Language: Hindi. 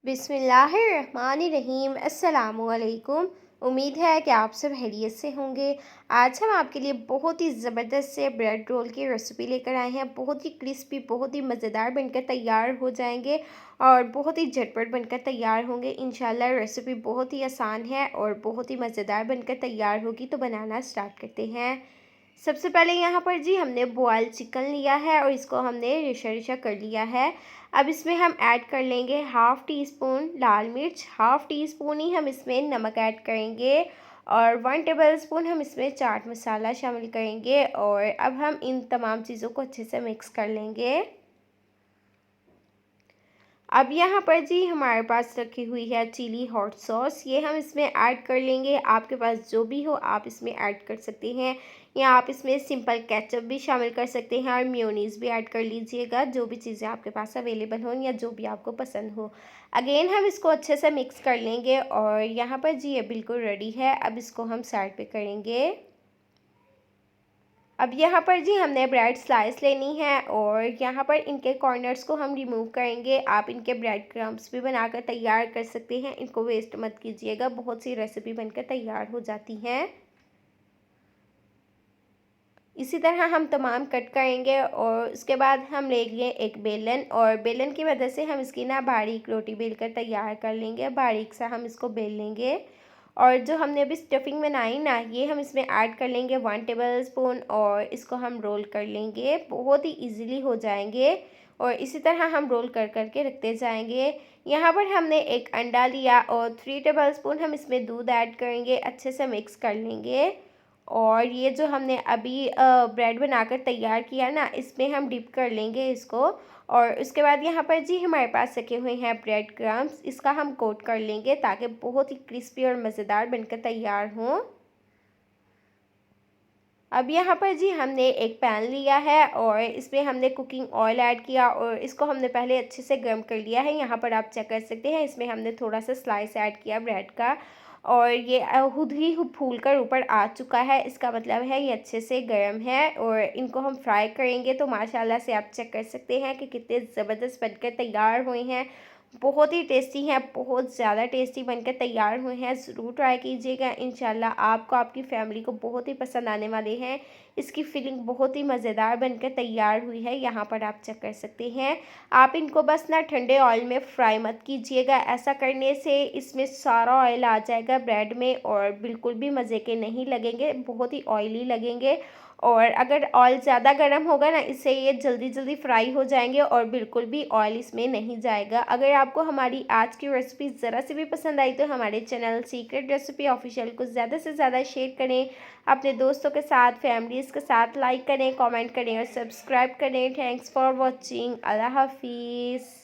बिस्मिल्लाहिर्रहमानिर्रहीम अस्सलामुअलैकुम। उम्मीद है कि आप सब खैरियत से होंगे। आज हम आपके लिए बहुत ही ज़बरदस्त से ब्रेड रोल की रेसिपी लेकर आए हैं। बहुत ही क्रिस्पी, बहुत ही मज़ेदार बनकर तैयार हो जाएंगे और बहुत ही झटपट बनकर तैयार होंगे इंशाल्लाह। रेसिपी बहुत ही आसान है और बहुत ही मज़ेदार बनकर तैयार होगी। तो बनाना स्टार्ट करते हैं। सबसे पहले यहाँ पर जी हमने बॉयल चिकन लिया है और इसको हमने रिशा रिशा कर लिया है। अब इसमें हम ऐड कर लेंगे हाफ़ टी स्पून लाल मिर्च, हाफ़ टी स्पून ही हम इसमें नमक ऐड करेंगे और 1 टेबल स्पून हम इसमें चाट मसाला शामिल करेंगे। और अब हम इन तमाम चीज़ों को अच्छे से मिक्स कर लेंगे। अब यहाँ पर जी हमारे पास रखी हुई है चिली हॉट सॉस, ये हम इसमें ऐड कर लेंगे। आपके पास जो भी हो आप इसमें ऐड कर सकते हैं या आप इसमें सिंपल केचप भी शामिल कर सकते हैं और मेयोनीज़ भी ऐड कर लीजिएगा। जो भी चीज़ें आपके पास अवेलेबल हों या जो भी आपको पसंद हो। अगेन हम इसको अच्छे से मिक्स कर लेंगे और यहाँ पर जी ये बिल्कुल रेडी है। अब इसको हम साइड पे करेंगे। अब यहाँ पर जी हमने ब्रेड स्लाइस लेनी है और यहाँ पर इनके कॉर्नर्स को हम रिमूव करेंगे। आप इनके ब्रेड क्रम्स भी बनाकर तैयार कर सकते हैं। इनको वेस्ट मत कीजिएगा, बहुत सी रेसिपी बनकर तैयार हो जाती हैं। इसी तरह हम तमाम कट करेंगे और उसके बाद हम ले लिए एक बेलन और बेलन की मदद से हम इसकी ना बारीक रोटी बेल कर तैयार कर लेंगे। बारीक सा हम इसको बेल लेंगे और जो हमने अभी स्टफिंग बनाई ना, ये हम इसमें ऐड कर लेंगे 1 टेबल स्पून और इसको हम रोल कर लेंगे। बहुत ही इजीली हो जाएंगे और इसी तरह हम रोल कर करके रखते जाएंगे। यहाँ पर हमने एक अंडा लिया और 3 टेबल स्पून हम इसमें दूध ऐड करेंगे। अच्छे से मिक्स कर लेंगे और ये जो हमने अभी ब्रेड बनाकर तैयार किया ना, इसमें हम डिप कर लेंगे इसको। और उसके बाद यहाँ पर जी हमारे पास रखे हुए हैं ब्रेड क्रम्स, इसका हम कोट कर लेंगे ताकि बहुत ही क्रिस्पी और मज़ेदार बनकर तैयार हों। अब यहाँ पर जी हमने एक पैन लिया है और इसमें हमने कुकिंग ऑयल ऐड किया और इसको हमने पहले अच्छे से गर्म कर लिया है। यहाँ पर आप चेक कर सकते हैं, इसमें हमने थोड़ा सा स्लाइस ऐड किया ब्रेड का और ये खुद ही फूल कर ऊपर आ चुका है। इसका मतलब है ये अच्छे से गर्म है और इनको हम फ्राई करेंगे। तो माशाल्लाह से आप चेक कर सकते हैं कि कितने ज़बरदस्त बनकर तैयार हुए हैं। बहुत ही टेस्टी हैं, बहुत ज़्यादा टेस्टी बनकर तैयार हुए हैं। ज़रूर ट्राई कीजिएगा, इंशाल्लाह आपको आपकी फैमिली को बहुत ही पसंद आने वाले हैं। इसकी फिलिंग बहुत ही मज़ेदार बनकर तैयार हुई है। यहाँ पर आप चेक कर सकते हैं। आप इनको बस ना ठंडे ऑयल में फ्राई मत कीजिएगा, ऐसा करने से इसमें सारा ऑयल आ जाएगा ब्रेड में और बिल्कुल भी मज़े के नहीं लगेंगे, बहुत ही ऑयली लगेंगे। और अगर ऑयल ज़्यादा गर्म होगा ना, इससे ये जल्दी जल्दी फ्राई हो जाएंगे और बिल्कुल भी ऑयल इसमें नहीं जाएगा। अगर आपको हमारी आज की रेसिपी ज़रा से भी पसंद आई तो हमारे चैनल सीक्रेट रेसिपी ऑफिशियल को ज़्यादा से ज़्यादा शेयर करें, अपने दोस्तों के साथ, फैमिलीज़ के साथ लाइक करें, कमेंट करें और सब्सक्राइब करें। Thanks for watching. अल्लाह हाफिज़।